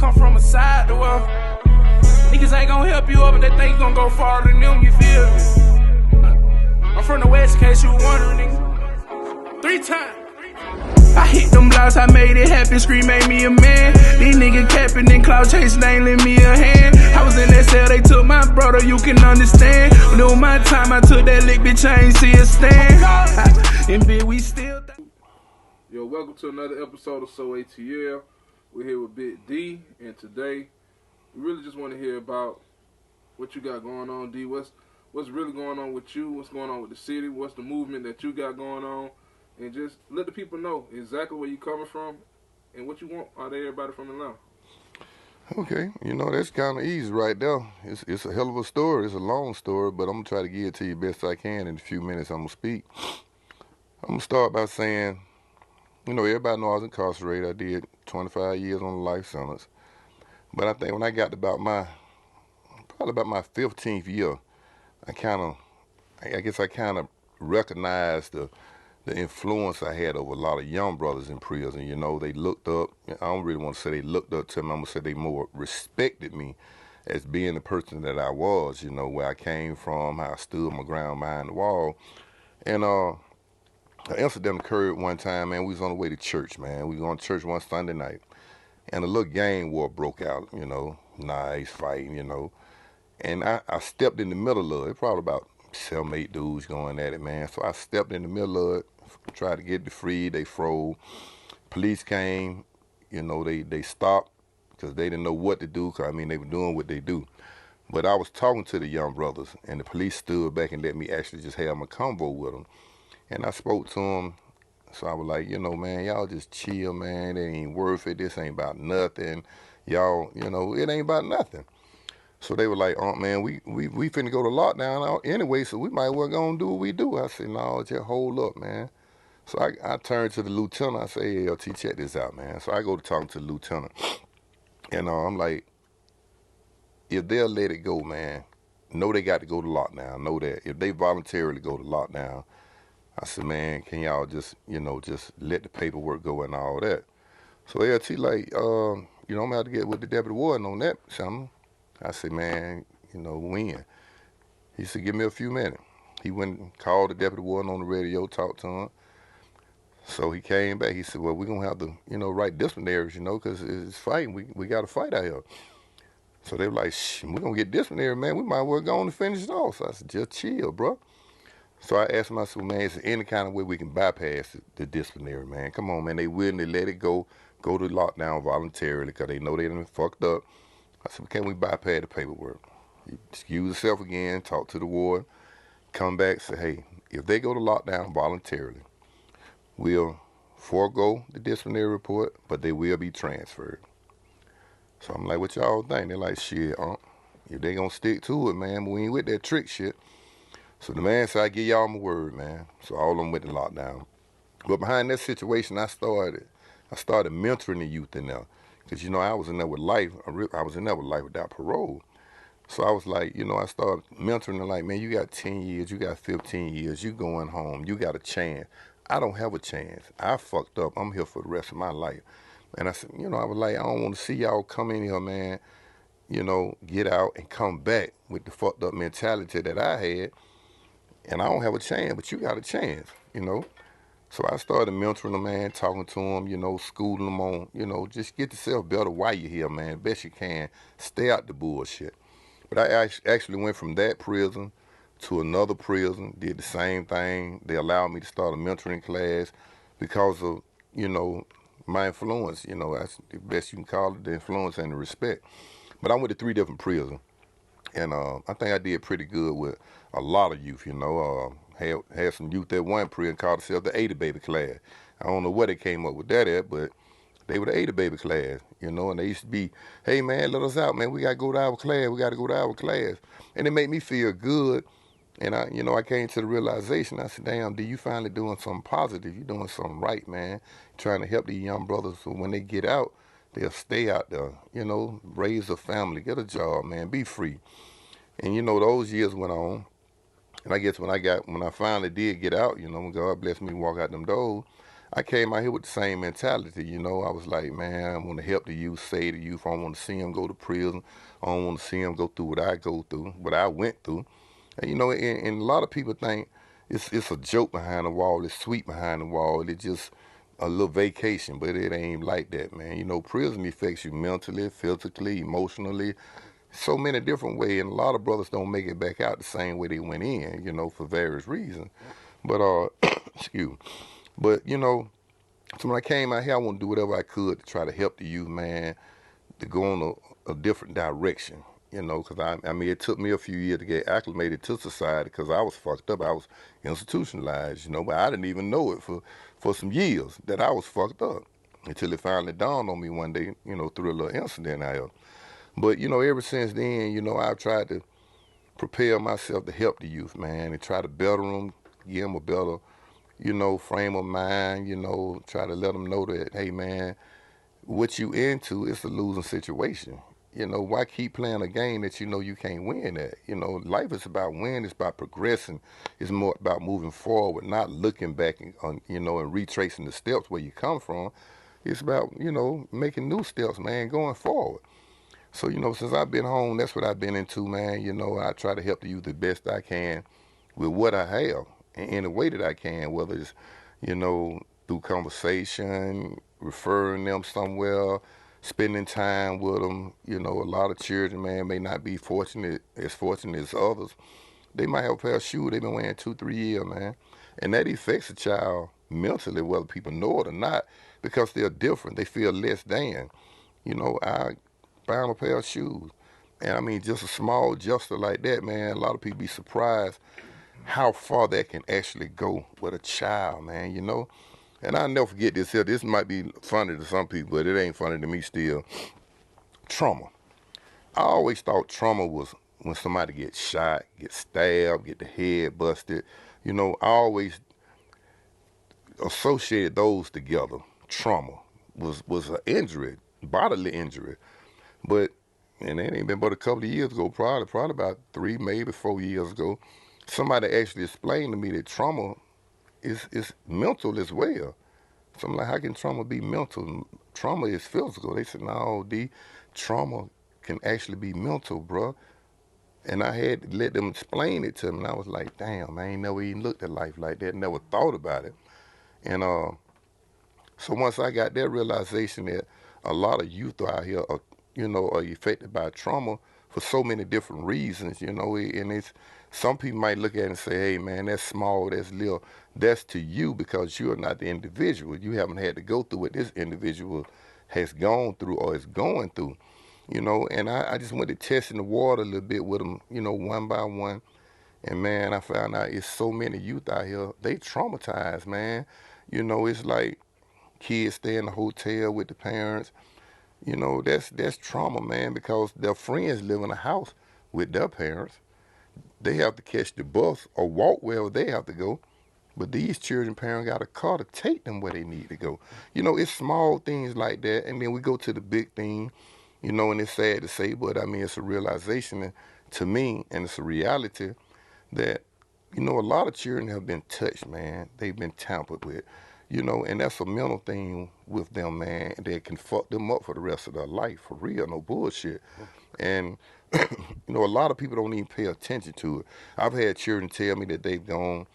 come from a side the world. Niggas ain't gon' help you up, but they think you gon' go farther than them, you feel me? I'm from the West, in case you wondering, nigga. 3 times. I hit them blocks, I made it happen, Scream made me a man. These niggas capping and cloud chasing, they ain't lend me a hand. I was in that cell, they took my brother, you can understand. When it was my time, I took that lick, bitch, I ain't see a stand. And bitch, we still... Yo, welcome to another episode of So ATL. We're here with Big D, and today we really just want to hear about what you got going on, D. What's really going on with you? What's going on with the city? What's the movement that you got going on? And just let the people know exactly where you coming from and what you want out of everybody from Atlanta. Okay, that's kind of easy right there. It's a hell of a story. It's a long story, but I'm going to try to give it to you best I can in the few minutes I'm going to speak. I'm going to start by saying, everybody knows I was incarcerated. I did 25 years on a life sentence. But I think when I got to about my 15th year, I guess I kind of recognized the influence I had over a lot of young brothers in prison. They looked up. I don't really want to say they looked up to me. I'm going to say they more respected me as being the person that I was, where I came from, how I stood my ground behind the wall. And an incident occurred one time, man. We was on the way to church, man. We was going to church one Sunday night. And a little gang war broke out, knives fighting, And I stepped in the middle of it, probably about 7, 8 dudes going at it, man. So I stepped in the middle of it, tried to get it free. They froze. Police came, they stopped because they didn't know what to do. Cause they were doing what they do. But I was talking to the young brothers, and the police stood back and let me actually just have my convo with them. And I spoke to them. So I was like, man, y'all just chill, man. It ain't worth it. This ain't about nothing. Y'all, it ain't about nothing. So they were like, oh, man, we finna go to lockdown anyway, so we might well go and do what we do. I said, no, just hold up, man. So I turned to the lieutenant. I said, hey, LT, check this out, man. So I go to talk to the lieutenant. And I'm like, if they'll let it go, man, know they got to go to lockdown. Know that. If they voluntarily go to lockdown, I said, man, can y'all just let the paperwork go and all that. So LT like, I'm going to have to get with the deputy warden on that something. I said, man, when? He said, give me a few minutes. He went and called the deputy warden on the radio, talked to him. So he came back. He said, well, we're going to have to, write disciplinaries, because it's fighting. We got to fight out here. So they were like, we're going to get disciplinary, man. We might well go on and finish it off. So I said, just chill, bro. So I asked him, I said, man, is there any kind of way we can bypass the disciplinary, man? Come on, man. They willing to let it go to lockdown voluntarily because they know they done fucked up. I said, can we bypass the paperwork? He excuse himself again, talk to the ward, come back, say, hey, if they go to lockdown voluntarily, we'll forego the disciplinary report, but they will be transferred. So I'm like, what y'all think? They're like, shit, if they gonna stick to it, man, we ain't with that trick shit. So the man said, I give y'all my word, man. So all of them went to lockdown. But behind that situation, I started mentoring the youth in there. Because, I was in there with life. I was in there with life without parole. So I was like, I started mentoring them like, man, you got 10 years, you got 15 years, you going home, you got a chance. I don't have a chance. I fucked up. I'm here for the rest of my life. And I said, I was like, I don't want to see y'all come in here, man, get out and come back with the fucked up mentality that I had. And I don't have a chance, but you got a chance, So I started mentoring them, man, talking to them, schooling them on, just get yourself better while you're here, man, best you can. Stay out the bullshit. But I actually went from that prison to another prison, did the same thing. They allowed me to start a mentoring class because of, my influence, that's the best you can call it, the influence and the respect. But I went to 3 different prisons. And I think I did pretty good with a lot of youth, had some youth at one prison called themselves the 80 baby class. I don't know where they came up with that at, but they were the 80 baby class, and they used to be, hey, man, let us out, man. We got to go to our class. We got to go to our class. And it made me feel good. And, I came to the realization, I said, damn, D, you finally doing something positive. You doing something right, man. Trying to help these young brothers so when they get out, they'll stay out there, raise a family, get a job, man, be free. And, those years went on. And I guess when I finally did get out, when God blessed me to walk out them doors, I came out here with the same mentality, you know. I was like, man, I want to help the youth, save the youth. I don't want to see them go to prison. I don't want to see them go through what I go through, what I went through. And, you know, and a lot of people think it's a joke behind the wall. It's sweet behind the wall. It's just a little vacation, but it ain't like that, man. You know, prison affects you mentally, physically, emotionally, so many different ways. And a lot of brothers don't make it back out the same way they went in, you know, for various reasons. But, excuse me. But, you know, so when I came out here, I want to do whatever I could to try to help the youth, man, to go on a different direction, you know, because I mean, it took me a few years to get acclimated to society because I was fucked up. I was institutionalized, you know, but I didn't even know it for some years that I was fucked up until it finally dawned on me one day, you know, through a little incident I had. But, you know, ever since then, you know, I've tried to prepare myself to help the youth, man, and try to better them, give them a better, you know, frame of mind, you know, try to let them know that, hey, man, what you into is a losing situation. You know, why keep playing a game that you know you can't win at? You know, life is about winning, it's about progressing, it's more about moving forward, not looking back on, you know, and retracing the steps where you come from. It's about, you know, making new steps, man, going forward. So, you know, since I've been home, that's what I've been into, man. You know, I try to help the youth the best I can with what I have in the way that I can, whether it's, you know, through conversation, referring them somewhere, spending time with them. You know, a lot of children, man, may not be fortunate as others. They might have a pair of shoes they've been wearing 2, 3 years, man. And that affects a child mentally, whether people know it or not, because they're different. They feel less than. You know, I buy them a pair of shoes. And I mean, just a small gesture like that, man, a lot of people be surprised how far that can actually go with a child, man, you know? And I'll never forget this here. This might be funny to some people, but it ain't funny to me still. Trauma. I always thought trauma was when somebody gets shot, get stabbed, get the head busted. You know, I always associated those together. Trauma was an injury, bodily injury. But, and it ain't been but a couple of years ago, probably about 3, maybe 4 years ago, somebody actually explained to me that trauma is mental as well. So I'm like, how can trauma be mental? Trauma is physical. They said, no, trauma can actually be mental, bro. And I had to let them explain it to me. And I was like, damn, I ain't never even looked at life like that, never thought about it. And so once I got that realization that a lot of youth out here are, you know, are affected by trauma for so many different reasons, you know, and it's, some people might look at it and say, hey, man, that's small, that's little. That's to you because you're not the individual. You haven't had to go through what this individual has gone through or is going through, you know. And I just went to testing the water a little bit with them, you know, one by one. And, man, I found out it's so many youth out here, they traumatized, man. You know, it's like kids stay in the hotel with the parents. You know, that's trauma, man, because their friends live in a house with their parents. They have to catch the bus or walk wherever they have to go. But these children parents got a car to take them where they need to go. You know, it's small things like that. And then we go to the big thing, you know, and it's sad to say, but I mean, it's a realization to me, and it's a reality that, you know, a lot of children have been touched, man. They've been tampered with, you know, and that's a mental thing with them, man, that can fuck them up for the rest of their life, for real, no bullshit. And, you know, a lot of people don't even pay attention to it. I've had children tell me that they've gone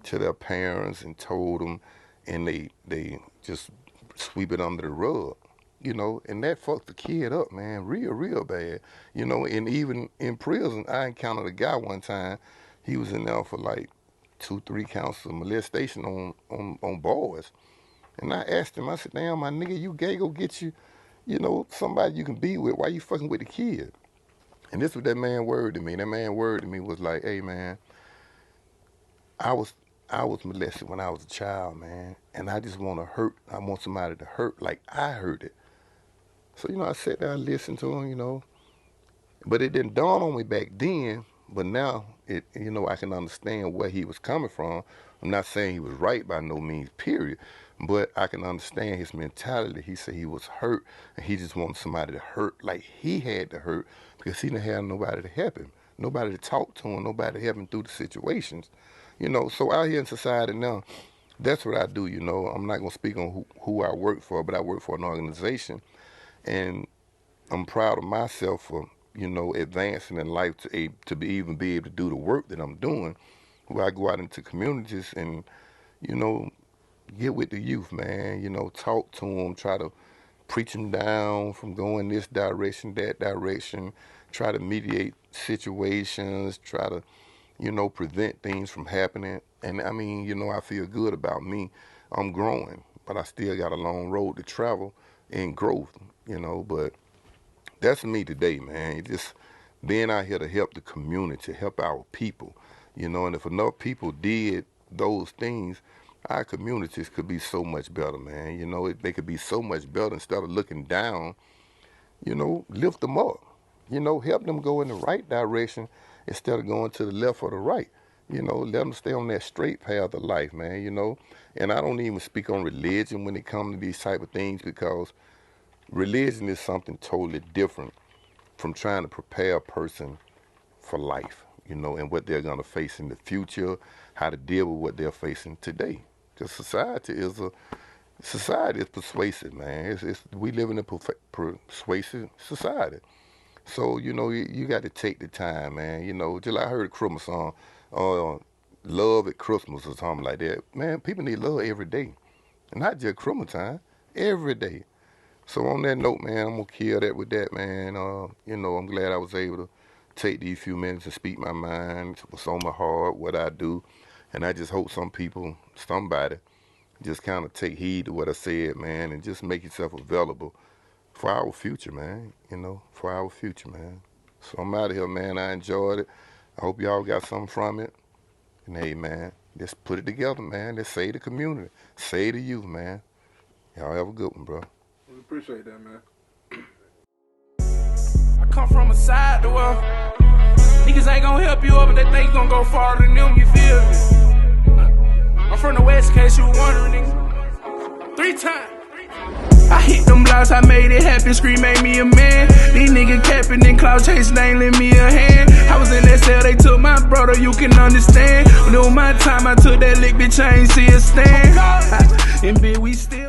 to their parents and told them, and they just sweep it under the rug, you know, and that fucked the kid up, man, real bad, you know. And even in prison, I encountered a guy one time. He was in there for like 2, 3 counts of molestation on boys. And I asked him, I said, damn, my nigga, you gay, go get you, you know, somebody you can be with. Why you fucking with the kid? And this was that man word to me. That man word to me was like, hey, man, I was molested when I was a child, man. And I just want to hurt. I want somebody to hurt like I hurt it. So, you know, I sat there and listened to him, you know. But it didn't dawn on me back then. But now, you know, I can understand where he was coming from. I'm not saying he was right by no means, period. But I can understand his mentality. He said he was hurt, and he just wanted somebody to hurt like he had to hurt because he didn't have nobody to help him, nobody to talk to him, nobody to help him through the situations. You know, so out here in society now, that's what I do. I'm not gonna speak on who I work for, but I work for an organization, and I'm proud of myself for advancing in life even be able to do the work that I'm doing, where I go out into communities and you know get with the youth, man. Talk to them, try to preach them down from going this direction, that direction, try to mediate situations, try to prevent things from happening. And I mean, I feel good about me. I'm growing, but I still got a long road to travel in growth, but that's me today, man. Just being out here to help the community, help our people, and if enough people did those things, our communities could be so much better, man. They could be so much better instead of looking down, lift them up, help them go in the right direction instead of going to the left or the right. Let them stay on that straight path of life, man. And I don't even speak on religion when it comes to these type of things, because religion is something totally different from trying to prepare a person for life, and what they're going to face in the future, how to deal with what they're facing today. Because society is persuasive, man. We live in a persuasive society. So, you got to take the time, man. Just like I heard a Christmas song, love at Christmas or something like that. Man, people need love every day. And not just Christmas time, every day. So on that note, man, I'm going to kill that with that, man. I'm glad I was able to take these few minutes and speak my mind, what's on my heart, what I do. And I just hope somebody, just kind of take heed to what I said, man, and just make yourself available for our future, man, for our future, man. So I'm out of here, man. I enjoyed it. I hope y'all got something from it. And hey, man, let's put it together, man. Let's save the community. Save the youth, man. Y'all have a good one, bro. We appreciate that, man. I come from a side the world. Niggas ain't gonna help you up, but they think you gonna go farther than them, you feel me? I'm from the West, in case you wondering, nigga. 3 times. I hit them blocks, I made it happen, Scream made me a man. These niggas capping and cloud chasing, they ain't lend me a hand. I was in that cell, they took my brother, you can understand. When it was my time, I took that lick, bitch, I ain't see a stand. And bitch, we still